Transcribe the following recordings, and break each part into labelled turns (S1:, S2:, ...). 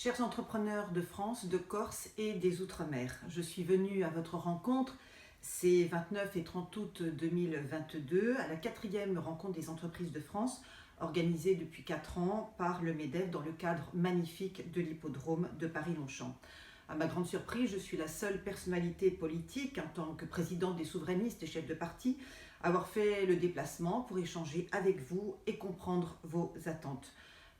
S1: Chers entrepreneurs de France, de Corse et des Outre-mer, je suis venue à votre rencontre ces 29 et 30 août 2022 à la 4e rencontre des entreprises de France organisée depuis 4 ans par le MEDEF dans le cadre magnifique de l'hippodrome de Paris-Longchamp. À ma grande surprise, je suis la seule personnalité politique en tant que présidente des souverainistes et chef de parti à avoir fait le déplacement pour échanger avec vous et comprendre vos attentes.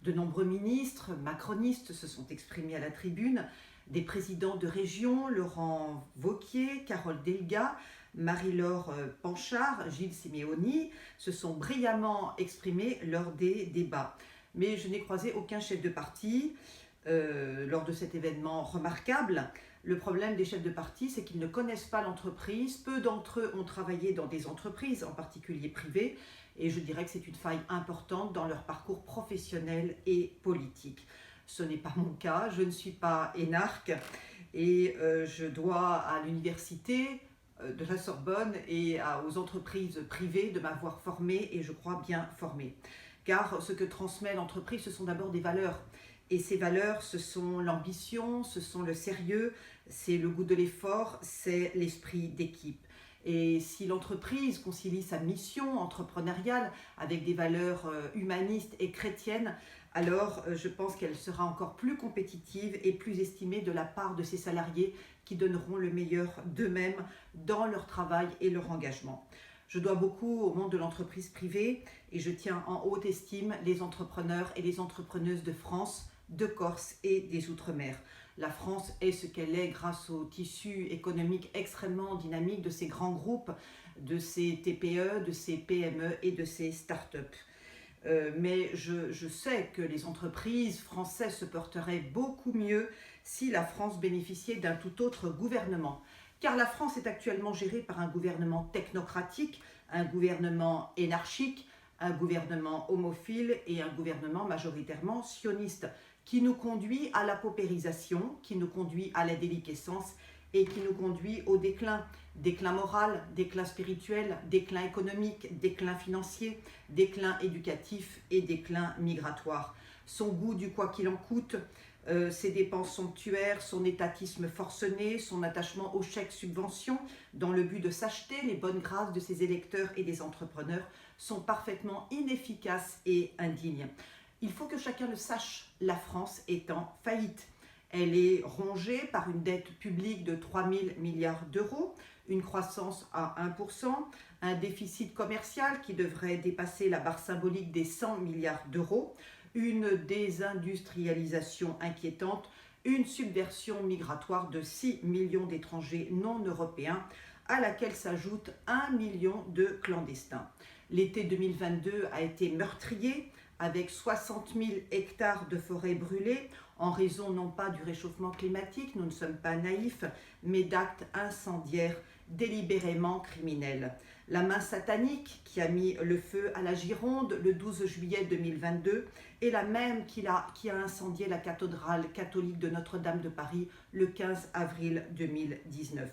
S1: De nombreux ministres macronistes se sont exprimés à la tribune, des présidents de région, Laurent Wauquiez, Carole Delga, Marie-Laure Panchard, Gilles Simeoni, se sont brillamment exprimés lors des débats. Mais je n'ai croisé aucun chef de parti lors de cet événement remarquable. Le problème des chefs de parti, c'est qu'ils ne connaissent pas l'entreprise. Peu d'entre eux ont travaillé dans des entreprises, en particulier privées, et je dirais que c'est une faille importante dans leur parcours professionnel et politique. Ce n'est pas mon cas, je ne suis pas énarque et je dois à l'université de la Sorbonne et aux entreprises privées de m'avoir formée et je crois bien formée. Car ce que transmet l'entreprise, ce sont d'abord des valeurs. Et ces valeurs, ce sont l'ambition, ce sont le sérieux, c'est le goût de l'effort, c'est l'esprit d'équipe. Et si l'entreprise concilie sa mission entrepreneuriale avec des valeurs humanistes et chrétiennes, alors je pense qu'elle sera encore plus compétitive et plus estimée de la part de ses salariés qui donneront le meilleur d'eux-mêmes dans leur travail et leur engagement. Je dois beaucoup au monde de l'entreprise privée et je tiens en haute estime les entrepreneurs et les entrepreneuses de France, de Corse et des Outre-mer. La France est ce qu'elle est grâce au tissu économique extrêmement dynamique de ces grands groupes, de ces TPE, de ces PME et de ces start-up. Mais je sais que les entreprises françaises se porteraient beaucoup mieux si la France bénéficiait d'un tout autre gouvernement. Car la France est actuellement gérée par un gouvernement technocratique, un gouvernement énarchique, un gouvernement homophile et un gouvernement majoritairement sioniste qui nous conduit à la paupérisation, qui nous conduit à la déliquescence et qui nous conduit au déclin. Déclin moral, déclin spirituel, déclin économique, déclin financier, déclin éducatif et déclin migratoire. Son goût du quoi qu'il en coûte, ses dépenses somptuaires, son étatisme forcené, son attachement aux chèques subventions dans le but de s'acheter les bonnes grâces de ses électeurs et des entrepreneurs sont parfaitement inefficaces et indignes. Il faut que chacun le sache, la France est en faillite. Elle est rongée par une dette publique de 3 000 milliards d'euros, une croissance à 1%, un déficit commercial qui devrait dépasser la barre symbolique des 100 milliards d'euros, une désindustrialisation inquiétante, une subversion migratoire de 6 millions d'étrangers non européens, à laquelle s'ajoute 1 million de clandestins. L'été 2022 a été meurtrier, avec 60 000 hectares de forêts brûlées, en raison non pas du réchauffement climatique, nous ne sommes pas naïfs, mais d'actes incendiaires délibérément criminels. La main satanique qui a mis le feu à la Gironde le 12 juillet 2022 est la même qui a incendié la cathédrale catholique de Notre-Dame de Paris le 15 avril 2019.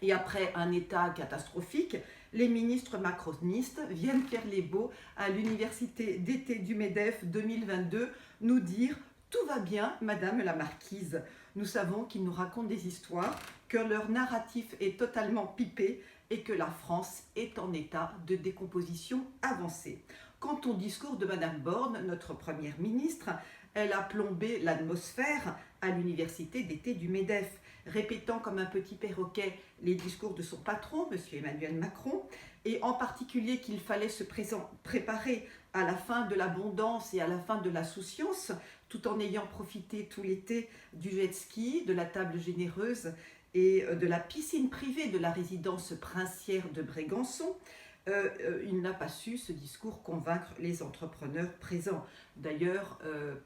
S1: Et après un état catastrophique, les ministres macronistes viennent faire les beaux à l'université d'été du MEDEF 2022 nous dire « Tout va bien, madame la marquise ». Nous savons qu'ils nous racontent des histoires, que leur narratif est totalement pipé et que la France est en état de décomposition avancée. Quant au discours de madame Borne, notre première ministre, elle a plombé l'atmosphère à l'université d'été du MEDEF, répétant comme un petit perroquet les discours de son patron, M. Emmanuel Macron, et en particulier qu'il fallait se préparer à la fin de l'abondance et à la fin de la souciance, tout en ayant profité tout l'été du jet ski, de la table généreuse et de la piscine privée de la résidence princière de Brégançon. Il n'a pas su, ce discours, convaincre les entrepreneurs présents. D'ailleurs,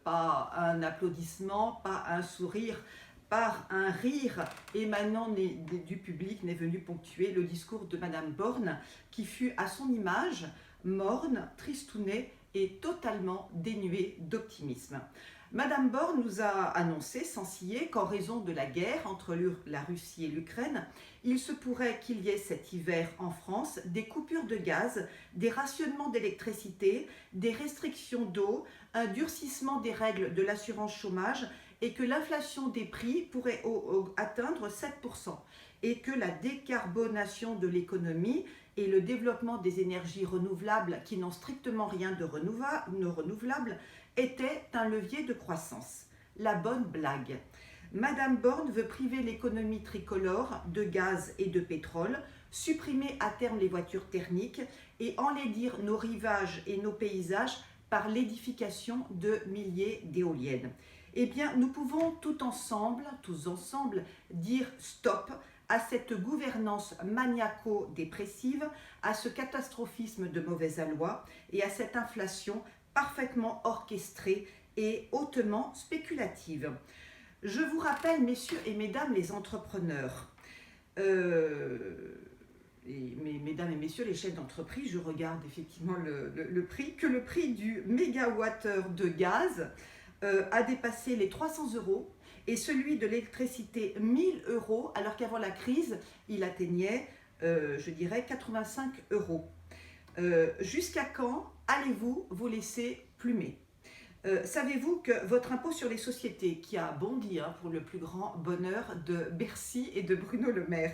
S1: pas un applaudissement, pas un sourire, par un rire émanant du public n'est venu ponctuer le discours de madame Borne, qui fut à son image morne, tristounet est totalement dénué d'optimisme. Madame Borne nous a annoncé sans ciller qu'en raison de la guerre entre la Russie et l'Ukraine, il se pourrait qu'il y ait cet hiver en France des coupures de gaz, des rationnements d'électricité, des restrictions d'eau, un durcissement des règles de l'assurance chômage et que l'inflation des prix pourrait atteindre 7% et que la décarbonation de l'économie et le développement des énergies renouvelables qui n'ont strictement rien de renouvelable était un levier de croissance. La bonne blague. Madame Borne veut priver l'économie tricolore de gaz et de pétrole, supprimer à terme les voitures thermiques et enlaidir nos rivages et nos paysages par l'édification de milliers d'éoliennes. Eh bien, nous pouvons tous ensemble, dire stop à cette gouvernance maniaco-dépressive, à ce catastrophisme de mauvaise aloi et à cette inflation parfaitement orchestrée et hautement spéculative. Je vous rappelle, messieurs et mesdames les entrepreneurs, mesdames et messieurs les chefs d'entreprise, je regarde effectivement le prix, que le prix du mégawattheure de gaz a dépassé les 300 euros et celui de l'électricité 1000 euros, alors qu'avant la crise, il atteignait, je dirais, 85 euros. Jusqu'à quand allez-vous vous laisser plumer ? Savez-vous que votre impôt sur les sociétés, qui a bondi pour le plus grand bonheur de Bercy et de Bruno Le Maire,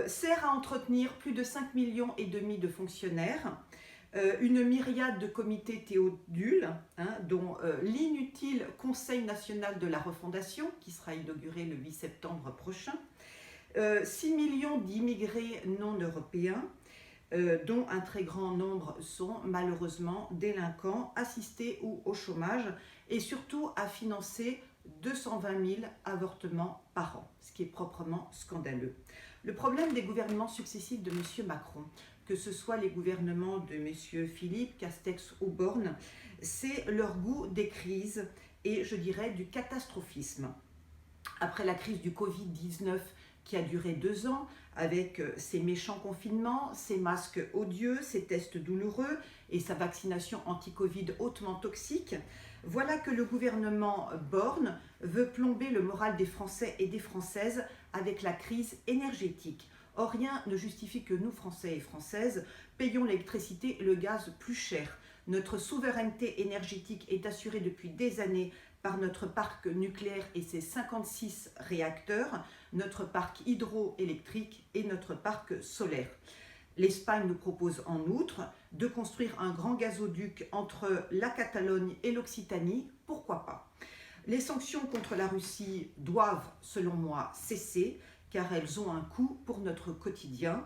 S1: sert à entretenir plus de 5,5 millions de fonctionnaires, une myriade de comités théodules, dont l'inutile Conseil national de la refondation, qui sera inauguré le 8 septembre prochain, 6 millions d'immigrés non européens, dont un très grand nombre sont malheureusement délinquants, assistés ou au chômage, et surtout à financer 220 000 avortements par an, ce qui est proprement scandaleux. Le problème des gouvernements successifs de M. Macron, que ce soit les gouvernements de M. Philippe, Castex ou Borne, c'est leur goût des crises et, je dirais, du catastrophisme. Après la crise du Covid-19 qui a duré 2 ans, avec ses méchants confinements, ses masques odieux, ses tests douloureux et sa vaccination anti-Covid hautement toxique, voilà que le gouvernement Borne veut plomber le moral des Français et des Françaises avec la crise énergétique. Or, rien ne justifie que nous, Français et Françaises, payons l'électricité et le gaz plus cher. Notre souveraineté énergétique est assurée depuis des années par notre parc nucléaire et ses 56 réacteurs, notre parc hydroélectrique et notre parc solaire. L'Espagne nous propose en outre de construire un grand gazoduc entre la Catalogne et l'Occitanie, pourquoi pas. Les sanctions contre la Russie doivent, selon moi, cesser, car elles ont un coût pour notre quotidien.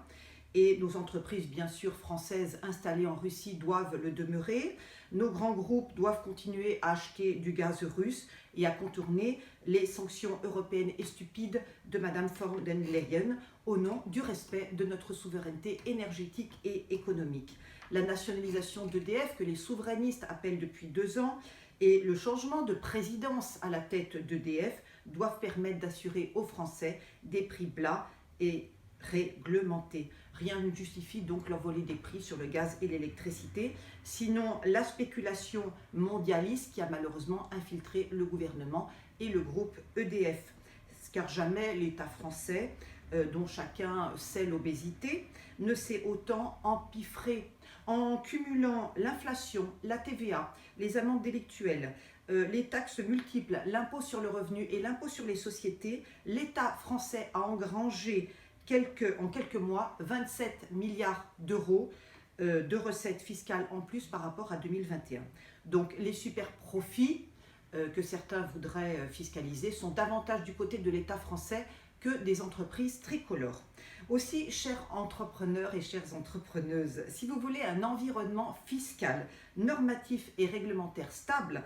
S1: Et nos entreprises, bien sûr, françaises installées en Russie doivent le demeurer. Nos grands groupes doivent continuer à acheter du gaz russe et à contourner les sanctions européennes et stupides de Mme von der Leyen au nom du respect de notre souveraineté énergétique et économique. La nationalisation d'EDF, que les souverainistes appellent depuis 2 ans, et le changement de présidence à la tête d'EDF doivent permettre d'assurer aux Français des prix plats et réglementés. Rien ne justifie donc l'envolée des prix sur le gaz et l'électricité, sinon la spéculation mondialiste qui a malheureusement infiltré le gouvernement et le groupe EDF. Car jamais l'État français, dont chacun sait l'obésité, ne s'est autant empiffré. En cumulant l'inflation, la TVA, les amendes délictuelles, les taxes multiples, l'impôt sur le revenu et l'impôt sur les sociétés, l'État français a engrangé en quelques mois 27 milliards d'euros de recettes fiscales en plus par rapport à 2021. Donc les super profits que certains voudraient fiscaliser sont davantage du côté de l'État français que des entreprises tricolores. Aussi, chers entrepreneurs et chères entrepreneuses, si vous voulez un environnement fiscal, normatif et réglementaire stable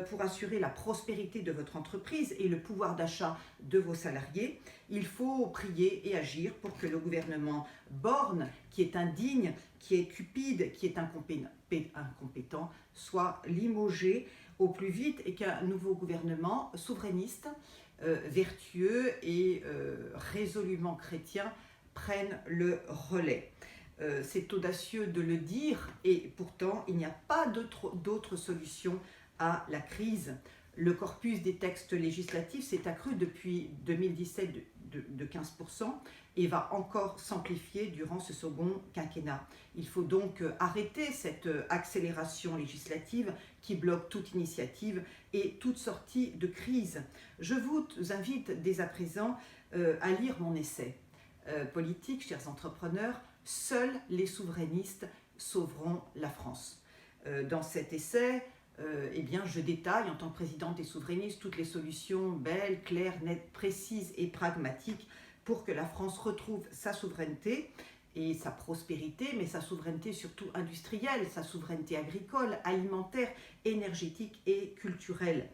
S1: pour assurer la prospérité de votre entreprise et le pouvoir d'achat de vos salariés, il faut prier et agir pour que le gouvernement Borne, qui est indigne, qui est cupide, qui est incompétent, soit limogé au plus vite et qu'un nouveau gouvernement souverainiste, vertueux et résolument chrétien prenne le relais. C'est audacieux de le dire et pourtant il n'y a pas d'autre solution à la crise. Le corpus des textes législatifs s'est accru depuis 2017 de 15% et va encore s'amplifier durant ce second quinquennat. Il faut donc arrêter cette accélération législative qui bloque toute initiative et toute sortie de crise. Je vous invite dès à présent à lire mon essai politique, chers entrepreneurs. Seuls les souverainistes sauveront la France. Dans cet essai, eh bien, je détaille en tant que présidente des souverainistes toutes les solutions belles, claires, nettes, précises et pragmatiques pour que la France retrouve sa souveraineté et sa prospérité, mais sa souveraineté surtout industrielle, sa souveraineté agricole, alimentaire, énergétique et culturelle.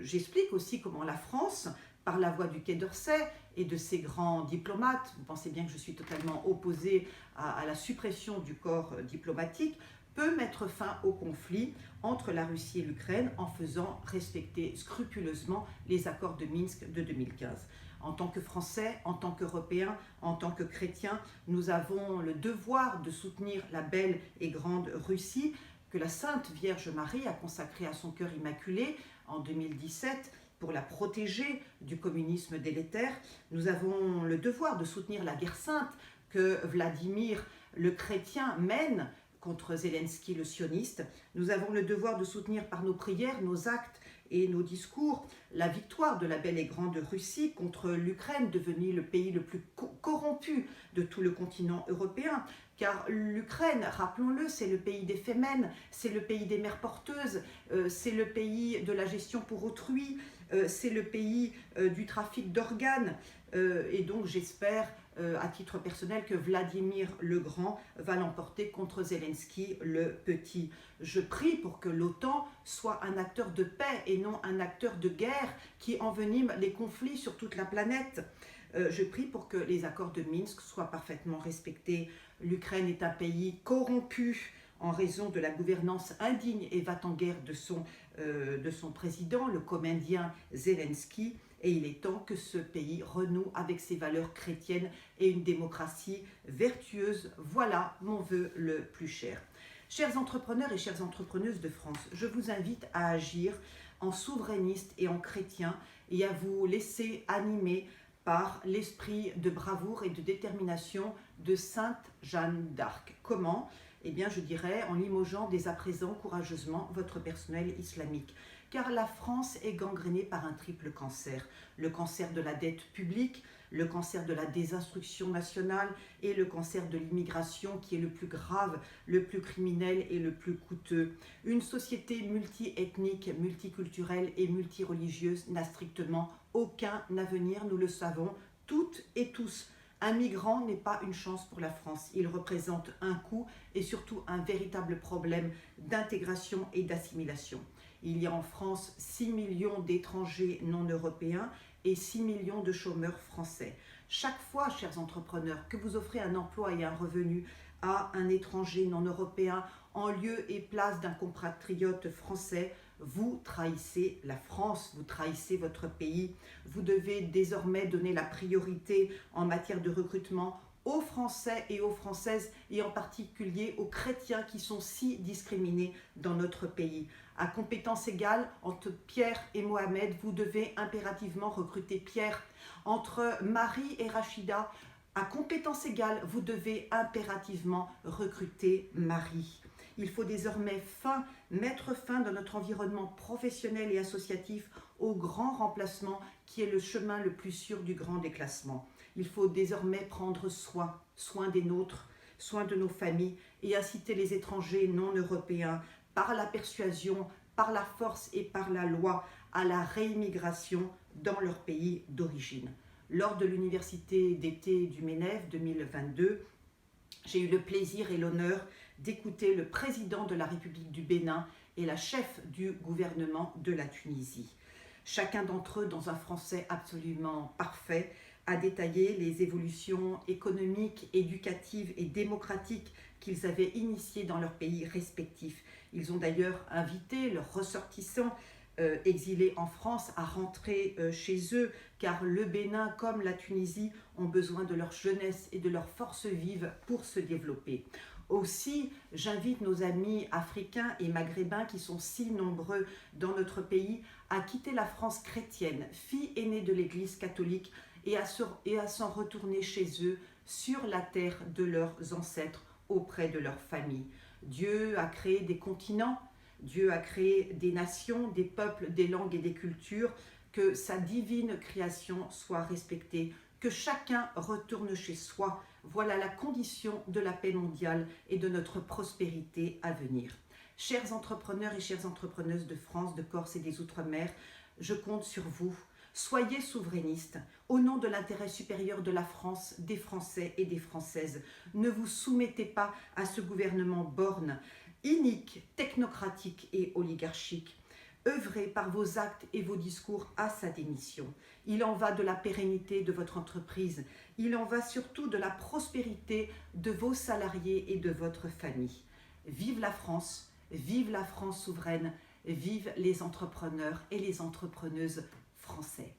S1: J'explique aussi comment la France, par la voix du Quai d'Orsay et de ses grands diplomates, vous pensez bien que je suis totalement opposée à la suppression du corps diplomatique, peut mettre fin au conflit entre la Russie et l'Ukraine en faisant respecter scrupuleusement les accords de Minsk de 2015. En tant que Français, en tant qu'Européens, en tant que chrétiens, nous avons le devoir de soutenir la belle et grande Russie que la Sainte Vierge Marie a consacrée à son cœur immaculé en 2017 pour la protéger du communisme délétère. Nous avons le devoir de soutenir la guerre sainte que Vladimir le chrétien mène contre Zelensky le sioniste. Nous avons le devoir de soutenir par nos prières, nos actes et nos discours la victoire de la belle et grande Russie contre l'Ukraine, devenue le pays le plus corrompu de tout le continent européen. Car l'Ukraine, rappelons-le, c'est le pays des fémènes, c'est le pays des mères porteuses, c'est le pays de la gestion pour autrui, c'est le pays du trafic d'organes. Et donc j'espère à titre personnel que Vladimir le Grand va l'emporter contre Zelensky le Petit. Je prie pour que l'OTAN soit un acteur de paix et non un acteur de guerre qui envenime les conflits sur toute la planète. Je prie pour que les accords de Minsk soient parfaitement respectés. L'Ukraine est un pays corrompu en raison de la gouvernance indigne et va-t-en-guerre de son président, le comindien Zelensky. Et il est temps que ce pays renoue avec ses valeurs chrétiennes et une démocratie vertueuse. Voilà mon vœu le plus cher. Chers entrepreneurs et chères entrepreneuses de France, je vous invite à agir en souverainiste et en chrétien et à vous laisser animer par l'esprit de bravoure et de détermination de Sainte Jeanne d'Arc. Comment ? Eh bien, je dirais en limogeant dès à présent courageusement votre personnel islamique. Car la France est gangrénée par un triple cancer. Le cancer de la dette publique, le cancer de la désinstruction nationale et le cancer de l'immigration qui est le plus grave, le plus criminel et le plus coûteux. Une société multiethnique, multiculturelle et multireligieuse n'a strictement aucun avenir, nous le savons toutes et tous. Un migrant n'est pas une chance pour la France. Il représente un coût et surtout un véritable problème d'intégration et d'assimilation. Il y a en France 6 millions d'étrangers non européens et 6 millions de chômeurs français. Chaque fois, chers entrepreneurs, que vous offrez un emploi et un revenu à un étranger non européen en lieu et place d'un compatriote français, vous trahissez la France, vous trahissez votre pays. Vous devez désormais donner la priorité en matière de recrutement aux Français et aux Françaises et en particulier aux chrétiens qui sont si discriminés dans notre pays. À compétences égales, entre Pierre et Mohamed, vous devez impérativement recruter Pierre. Entre Marie et Rachida, à compétences égales, vous devez impérativement recruter Marie. Il faut désormais mettre fin dans notre environnement professionnel et associatif au grand remplacement qui est le chemin le plus sûr du grand déclassement. Il faut désormais prendre soin des nôtres, soin de nos familles et inciter les étrangers non européens par la persuasion, par la force et par la loi à la réimmigration dans leur pays d'origine. Lors de l'université d'été du MENEV 2022, j'ai eu le plaisir et l'honneur d'écouter le président de la République du Bénin et la chef du gouvernement de la Tunisie. Chacun d'entre eux, dans un français absolument parfait, a détaillé les évolutions économiques, éducatives et démocratiques qu'ils avaient initiées dans leurs pays respectifs. Ils ont d'ailleurs invité leurs ressortissants exilés en France à rentrer chez eux, car le Bénin comme la Tunisie ont besoin de leur jeunesse et de leur force vive pour se développer. Aussi, j'invite nos amis africains et maghrébins qui sont si nombreux dans notre pays à quitter la France chrétienne, fille aînée de l'Église catholique, et à s'en retourner chez eux, sur la terre de leurs ancêtres, auprès de leur famille. Dieu a créé des continents, Dieu a créé des nations, des peuples, des langues et des cultures, que sa divine création soit respectée, que chacun retourne chez soi. Voilà la condition de la paix mondiale et de notre prospérité à venir. Chers entrepreneurs et chères entrepreneuses de France, de Corse et des Outre-mer, je compte sur vous. Soyez souverainistes au nom de l'intérêt supérieur de la France, des Français et des Françaises. Ne vous soumettez pas à ce gouvernement borgne, inique, technocratique et oligarchique. Œuvrez par vos actes et vos discours à sa démission. Il en va de la pérennité de votre entreprise. Il en va surtout de la prospérité de vos salariés et de votre famille. Vive la France souveraine, vive les entrepreneurs et les entrepreneuses français.